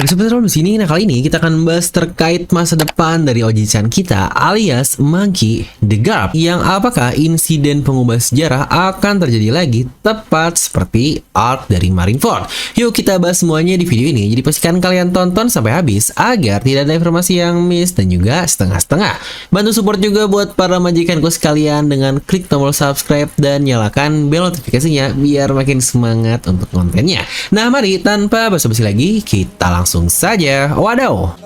Di episode di sini, nah kali ini kita akan membahas terkait masa depan dari Oji-chan kita alias Monkey the Garp, yang apakah insiden pengubah sejarah akan terjadi lagi tepat seperti arc dari Marineford. Yuk kita bahas semuanya di video ini, jadi pastikan kalian tonton sampai habis agar tidak ada informasi yang miss dan juga setengah-setengah. Bantu support juga buat para majikanku sekalian dengan klik tombol subscribe dan nyalakan bel notifikasinya biar makin semangat untuk kontennya. Nah mari tanpa basa-basi lagi kita langsung saja. Wadaw.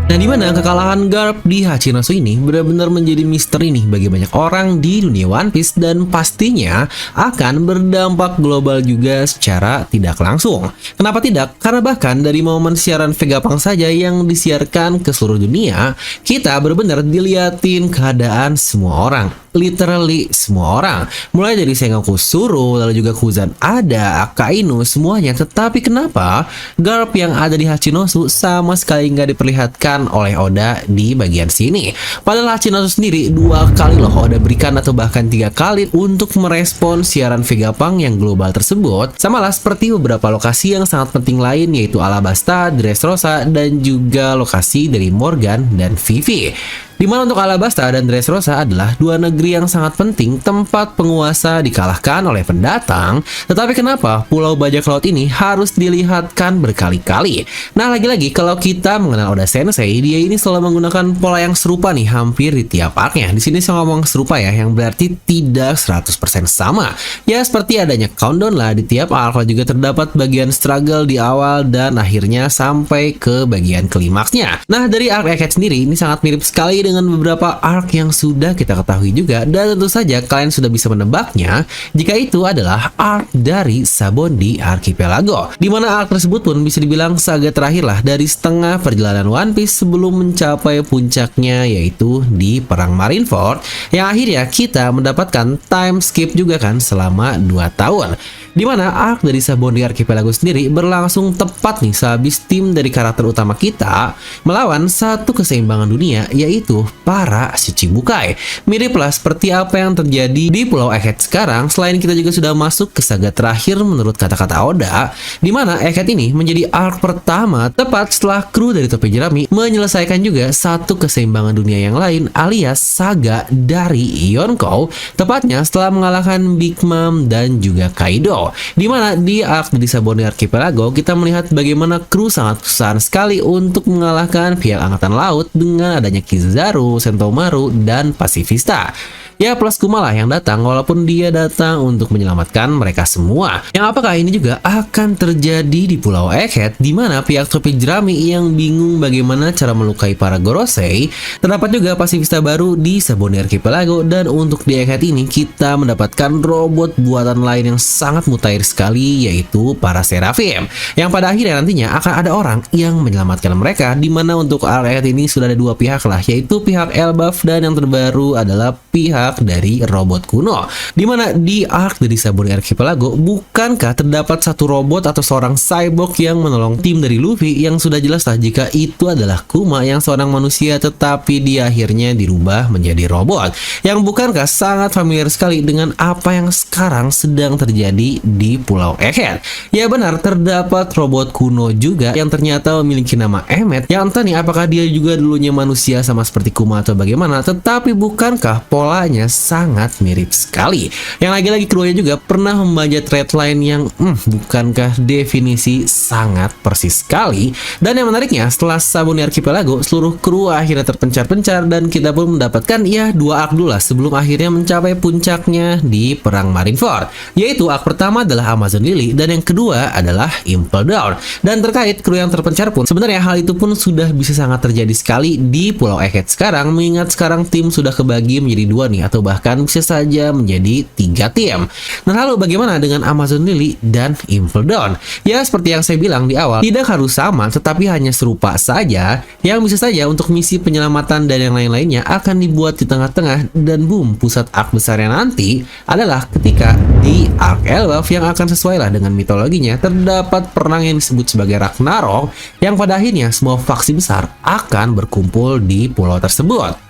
Nah, dimana kekalahan Garp di Hachinosu ini benar-benar menjadi misteri nih bagi banyak orang di dunia One Piece dan pastinya akan berdampak global juga secara tidak langsung. Kenapa tidak? Karena bahkan dari momen siaran Vegapunk saja yang disiarkan ke seluruh dunia, kita benar-benar diliatin keadaan semua orang. Literally semua orang, mulai dari Sengoku Suru, lalu juga Kuzan ada, Akainu, semuanya. Tetapi kenapa Garp yang ada di Hachinosu sama sekali nggak diperlihatkan oleh Oda di bagian sini? Padahal Hachinosu sendiri 2 kali loh Oda berikan, atau bahkan 3 kali untuk merespon siaran Vegapunk yang global tersebut. Sama lah seperti beberapa lokasi yang sangat penting lain, yaitu Alabasta, Dressrosa, dan juga lokasi dari Morgan dan Vivi. Dimana untuk Alabasta dan Dressrosa adalah 2 negeri yang sangat penting tempat penguasa dikalahkan oleh pendatang. Tetapi kenapa Pulau Bajak Laut ini harus dilihatkan berkali-kali? Nah lagi-lagi kalau kita mengenal Oda Sensei, dia ini selalu menggunakan pola yang serupa nih hampir di tiap arc-nya. Di sini saya ngomong serupa ya, yang berarti tidak 100% sama. Ya seperti adanya countdown lah di tiap arc, juga terdapat bagian struggle di awal dan akhirnya sampai ke bagian klimaksnya. Nah dari arc Egghead sendiri ini sangat mirip sekali dengan beberapa arc yang sudah kita ketahui juga, dan tentu saja kalian sudah bisa menebaknya jika itu adalah arc dari Sabondi Archipelago, dimana arc tersebut pun bisa dibilang saga terakhir lah dari setengah perjalanan One Piece sebelum mencapai puncaknya, yaitu di Perang Marineford, yang akhirnya kita mendapatkan time skip juga kan selama 2 tahun. Dimana arc dari Sabondi Archipelago sendiri berlangsung tepat nih sehabis tim dari karakter utama kita melawan satu keseimbangan dunia, yaitu para Shichibukai. Mirip lah seperti apa yang terjadi di Pulau Egghead sekarang. Selain kita juga sudah masuk ke saga terakhir menurut kata-kata Oda, dimana Egghead ini menjadi arc pertama tepat setelah kru dari Topi Jerami menyelesaikan juga satu keseimbangan dunia yang lain, alias saga dari Yonkou, tepatnya setelah mengalahkan Big Mom dan juga Kaido. Dimana di arc di Sabondi Archipelago kita melihat bagaimana kru sangat kesusahan sekali untuk mengalahkan pihak angkatan laut dengan adanya Kizaru, Sentomaru, dan Pacifista. Ya plus Kuma lah yang datang, walaupun dia datang untuk menyelamatkan mereka semua. Yang apakah ini juga akan terjadi di Pulau Egghead, di mana pihak Topi Jerami yang bingung bagaimana cara melukai para Gorosei. Terdapat juga Pacifista baru di Sabondi Archipelago, dan untuk di Egghead ini kita mendapatkan robot buatan lain yang sangat mutakhir sekali, yaitu para Seraphim, yang pada akhirnya nantinya akan ada orang yang menyelamatkan mereka. Dimana untuk Egghead ini sudah ada 2 pihak lah, yaitu pihak Elbaf dan yang terbaru adalah pihak dari robot kuno. Dimana di arc dari Sabondi Archipelago, bukankah terdapat satu robot atau seorang cyborg yang menolong tim dari Luffy, yang sudah jelas lah jika itu adalah Kuma yang seorang manusia tetapi dia akhirnya dirubah menjadi robot, yang bukankah sangat familiar sekali dengan apa yang sekarang sedang terjadi di Pulau Egghead. Ya benar, terdapat robot kuno juga yang ternyata memiliki nama Emmet, yang entah nih apakah dia juga dulunya manusia sama seperti Kuma atau bagaimana, tetapi bukankah polanya sangat mirip sekali. Yang lagi-lagi krunya juga pernah membaca threadline yang bukankah definisi sangat persis sekali. Dan yang menariknya, setelah Sabondi Archipelago, seluruh kru akhirnya terpencar-pencar dan kita pun mendapatkan ya 2 arc dulu lah sebelum akhirnya mencapai puncaknya di Perang Marineford, yaitu arc pertama adalah Amazon Lily dan yang kedua adalah Impel Down. Dan terkait kru yang terpencar pun sebenarnya hal itu pun sudah bisa sangat terjadi sekali di Pulau Egghead sekarang, mengingat sekarang tim sudah kebagi menjadi 2 nih, atau bahkan bisa saja menjadi 3 tim. Nah, lalu bagaimana dengan Amazon Lily dan Impel Down? Ya, seperti yang saya bilang di awal, tidak harus sama tetapi hanya serupa saja, yang bisa saja untuk misi penyelamatan dan yang lain-lainnya akan dibuat di tengah-tengah, dan boom, pusat arc besarnya nanti adalah ketika di arc Elbaf yang akan sesuai lah dengan mitologinya terdapat perang yang disebut sebagai Ragnarok, yang pada akhirnya semua faksi besar akan berkumpul di pulau tersebut.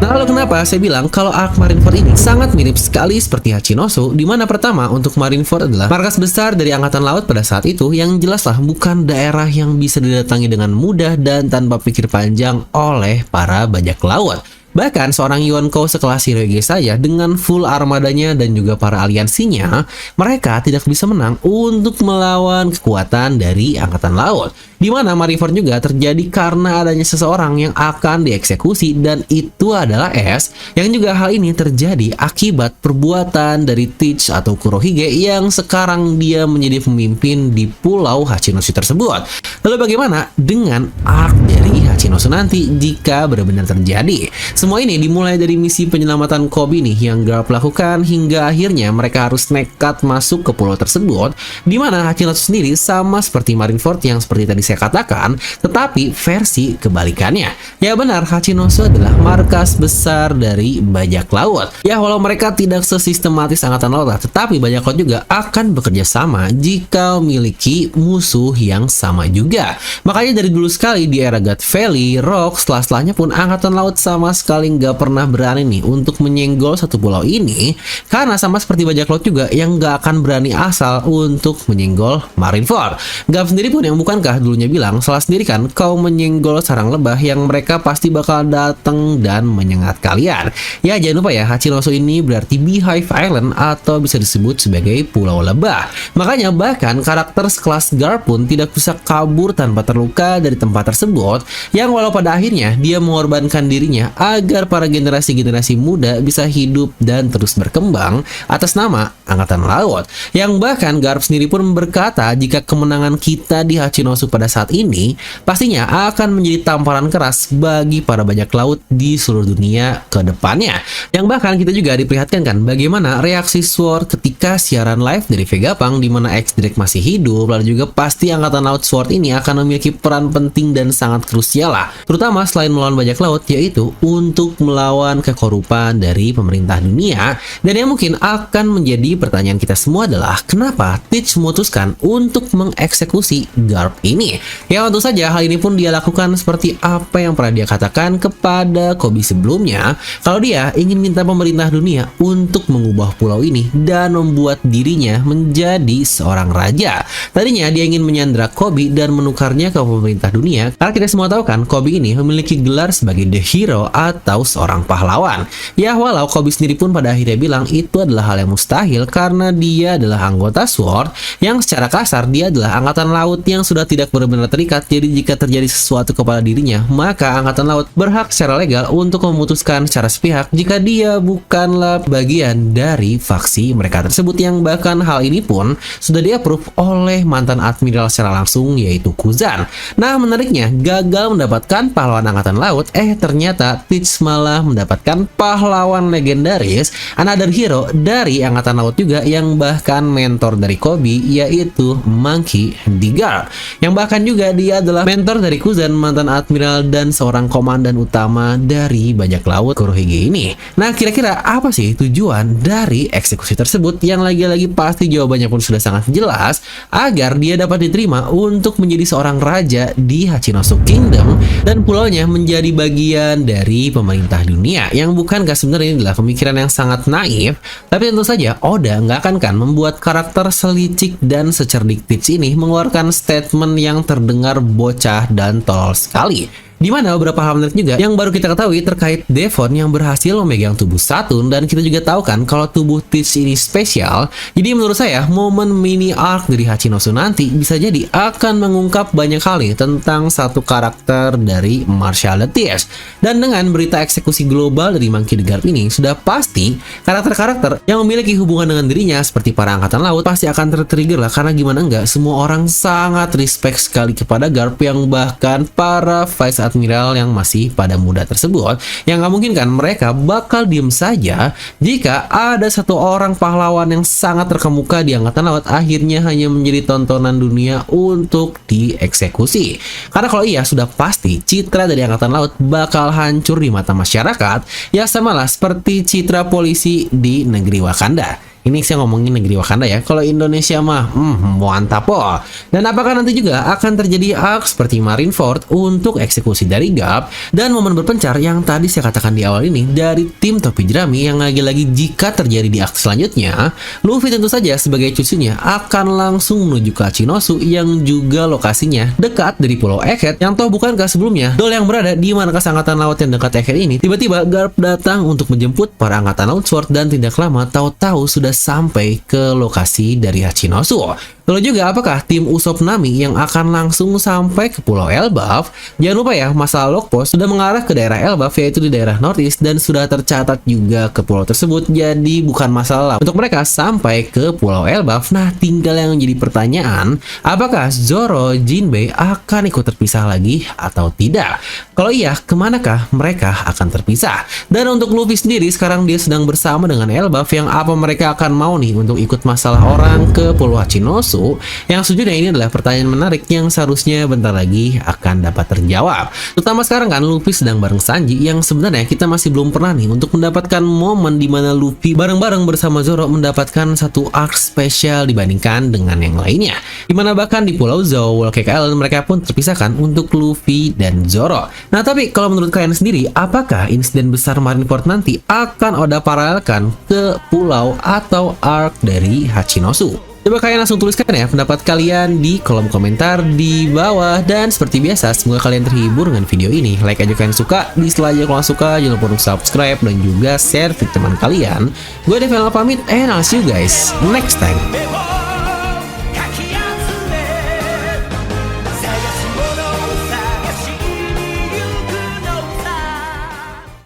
Nah, lalu kenapa saya bilang kalau arc Marineford ini sangat mirip sekali seperti Hachinosu, di mana pertama untuk Marineford adalah markas besar dari Angkatan Laut pada saat itu yang jelaslah bukan daerah yang bisa didatangi dengan mudah dan tanpa pikir panjang oleh para bajak laut. Bahkan seorang Yonko sekelas Hiroge saja dengan full armadanya dan juga para aliansinya, mereka tidak bisa menang untuk melawan kekuatan dari Angkatan Laut. Di mana Marineford juga terjadi karena adanya seseorang yang akan dieksekusi, dan itu adalah S, yang juga hal ini terjadi akibat perbuatan dari Teach atau Kurohige yang sekarang dia menjadi pemimpin di pulau Hachinosu tersebut. Lalu bagaimana dengan arc dari Hachinosu nanti jika benar-benar terjadi? Semua ini dimulai dari misi penyelamatan Koby nih yang Garp lakukan hingga akhirnya mereka harus nekat masuk ke pulau tersebut, di mana Hachinosu sendiri sama seperti Marineford yang seperti tadi saya katakan, tetapi versi kebalikannya. Ya benar, Hachinosu adalah markas besar dari bajak laut. Ya walau mereka tidak sesistematis Angkatan Laut lah, tetapi bajak laut juga akan bekerja sama jika memiliki musuh yang sama juga. Makanya dari dulu sekali di era God Valley, Rock, setelahnya pun Angkatan Laut sama sekali nggak pernah berani nih untuk menyenggol satu pulau ini, karena sama seperti bajak laut juga yang nggak akan berani asal untuk menyenggol Marineford. Garp sendiri pun yang bukankah dulunya bilang, salah sendiri kan kau menyenggol sarang lebah yang mereka pasti bakal datang dan menyengat kalian. Ya jangan lupa ya, Hachinosu ini berarti Beehive Island atau bisa disebut sebagai pulau lebah. Makanya bahkan karakter sekelas Garp pun tidak bisa kabur tanpa terluka dari tempat tersebut, yang walau pada akhirnya dia mengorbankan dirinya agar para generasi-generasi muda bisa hidup dan terus berkembang atas nama Angkatan Laut. Yang bahkan Garp sendiri pun berkata jika kemenangan kita di Hachinosu pada saat ini pastinya akan menjadi tamparan keras bagi para bajak laut di seluruh dunia ke depannya. Yang bahkan kita juga diperlihatkan kan bagaimana reaksi Sword ketika siaran live dari Vegapunk di mana X-Drake masih hidup, lalu juga pasti Angkatan Laut Sword ini akan memiliki peran penting dan sangat krusial lah, terutama selain melawan bajak laut, yaitu untuk melawan kekorupan dari pemerintah dunia. Dan yang mungkin akan menjadi pertanyaan kita semua adalah kenapa Teach memutuskan untuk mengeksekusi Garp ini? Ya tentu saja hal ini pun dia lakukan seperti apa yang pernah dia katakan kepada Koby sebelumnya, kalau dia ingin minta pemerintah dunia untuk mengubah pulau ini dan membuat dirinya menjadi seorang raja. Tadinya dia ingin menyandra Koby dan menukarnya ke pemerintah dunia, karena kita semua tahu kan Koby ini memiliki gelar sebagai The Hero atau seorang pahlawan. Ya walau Koby sendiri pun pada akhirnya bilang itu adalah hal yang mustahil karena dia adalah anggota Sword yang secara kasar dia adalah angkatan laut yang sudah tidak benar-benar terikat. Jadi jika terjadi sesuatu kepada dirinya, maka Angkatan Laut berhak secara legal untuk memutuskan secara sepihak jika dia bukanlah bagian dari faksi mereka tersebut, yang bahkan hal ini pun sudah di-approve oleh mantan admiral secara langsung yaitu Kuzan. Nah menariknya, gagal mendapatkan pahlawan Angkatan Laut, ternyata Teach malah mendapatkan pahlawan legendaris, another hero dari Angkatan Laut juga, yang bahkan mentor dari Koby yaitu Monkey D. Garp, yang bahkan juga dia adalah mentor dari Kuzan, mantan admiral dan seorang komandan utama dari bajak laut Kurohige ini. Nah kira-kira apa sih tujuan dari eksekusi tersebut, yang lagi-lagi pasti jawabannya pun sudah sangat jelas, agar dia dapat diterima untuk menjadi seorang raja di Hachinosu Kingdom dan pulaunya menjadi bagian dari pemerintah dunia, yang bukankah sebenarnya ini adalah pemikiran yang sangat naif. Tapi tentu saja Oda nggak akan kan membuat karakter selicik dan secerdik Teach ini mengeluarkan statement yang terdengar bocah dan tolol sekali. Di mana beberapa hal menarik juga yang baru kita ketahui terkait Devon yang berhasil memegang tubuh Saturn, dan kita juga tahu kan kalau tubuh Teach ini spesial. Jadi menurut saya momen mini arc dari Hachinosu nanti bisa jadi akan mengungkap banyak hal nih tentang satu karakter dari Marshall Teach. Dan dengan berita eksekusi global dari Monkey D. Garp ini, sudah pasti karakter-karakter yang memiliki hubungan dengan dirinya seperti para Angkatan Laut pasti akan tertrigger lah, karena gimana enggak semua orang sangat respect sekali kepada Garp, yang bahkan para Vice admiral yang masih pada muda tersebut, yang nggak mungkin kan mereka bakal diem saja jika ada satu orang pahlawan yang sangat terkemuka di angkatan laut akhirnya hanya menjadi tontonan dunia untuk dieksekusi. Karena kalau iya, sudah pasti citra dari angkatan laut bakal hancur di mata masyarakat, ya samalah seperti citra polisi di negeri Wakanda. Ini saya ngomongin negeri Wakanda ya. Kalau Indonesia mah, mantap po. Dan apakah nanti juga akan terjadi arc seperti Marineford untuk eksekusi dari Garp dan momen berpencar yang tadi saya katakan di awal ini dari tim topi jerami yang lagi-lagi jika terjadi di arc selanjutnya, Luffy tentu saja sebagai cucunya akan langsung menuju ke Hachinosu yang juga lokasinya dekat dari Pulau Egghead yang toh bukankah sebelumnya Dol yang berada di markas angkatan laut yang dekat Egghead ini tiba-tiba Garp datang untuk menjemput para angkatan laut Sword dan tidak lama tahu-tahu sudah sampai ke lokasi dari Hachinosu. Lalu juga apakah tim Usopp Nami yang akan langsung sampai ke Pulau Elbaf? Jangan lupa ya, masalah Logpost sudah mengarah ke daerah Elbaf yaitu di daerah Northeast dan sudah tercatat juga ke pulau tersebut, jadi bukan masalah untuk mereka sampai ke Pulau Elbaf. Nah, tinggal yang menjadi pertanyaan, apakah Zoro, Jinbei akan ikut terpisah lagi atau tidak? Kalau iya, kemanakah mereka akan terpisah? Dan untuk Luffy sendiri, sekarang dia sedang bersama dengan Elbaf, yang apa mereka akan mau nih untuk ikut masalah orang ke Pulau Hachinosu? Yang sejujurnya ini adalah pertanyaan menarik yang seharusnya bentar lagi akan dapat terjawab. Terutama sekarang kan Luffy sedang bareng Sanji, yang sebenarnya kita masih belum pernah nih untuk mendapatkan momen di mana Luffy bareng-bareng bersama Zoro mendapatkan satu arc spesial dibandingkan dengan yang lainnya. Dimana bahkan di Pulau Zou, Whole Cake Island mereka pun terpisahkan untuk Luffy dan Zoro. Nah tapi kalau menurut kalian sendiri, apakah insiden besar Marineford nanti akan Oda paralelkan ke pulau atau arc dari Hachinosu? Coba kalian langsung tuliskan ya pendapat kalian di kolom komentar di bawah. Dan seperti biasa, semoga kalian terhibur dengan video ini. Like aja kalian suka, dislike aja kalau suka, jangan lupa untuk subscribe dan juga share ke teman kalian. Gue Devel pamit, and I'll see you guys next time.